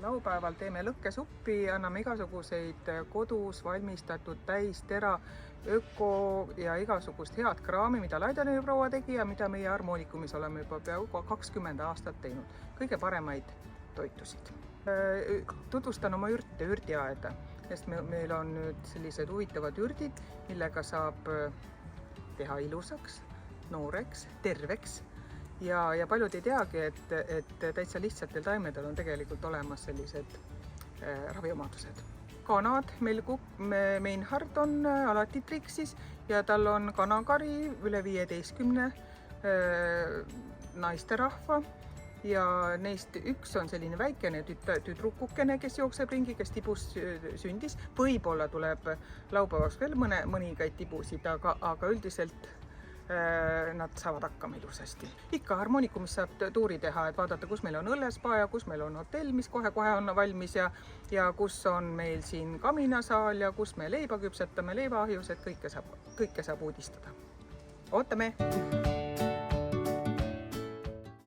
Laupäeval teeme lõkkesuppi, anname igasuguseid kodus valmistatud täistera, öko ja igasugust head kraami, mida Laidani proua tegi ja mida meie harmoonikumis oleme juba peaaegu 20 aastat teinud. Kõige paremaid toitusid. Tutvustan oma ürtiaeda, sest meil on nüüd sellised huvitavad ürdid, millega saab teha ilusaks, nooreks, terveks. Ja paljud ei teagi, et täitsa lihtsatel taimedel on tegelikult olemas sellised raviomadused. Kanad, meil Meinhard on alati triksis ja tal on kanakari üle 15 naisterahva ja neist üks on selline väikene tüdrukukene, kes jookseb ringi, kes tibus sündis. Võib-olla tuleb laupäevaks veel mõningaid tibusid, aga üldiselt nad saavad hakkama ilusasti. Ikka harmoonikumis saab tuuri teha, et vaadata, kus meil on õllespa ja kus meil on hotell, mis kohe on valmis ja kus on meil siin kaminasaal ja kus me leiba küpsetame, leivaahjus, et kõike saab uudistada. Ootame!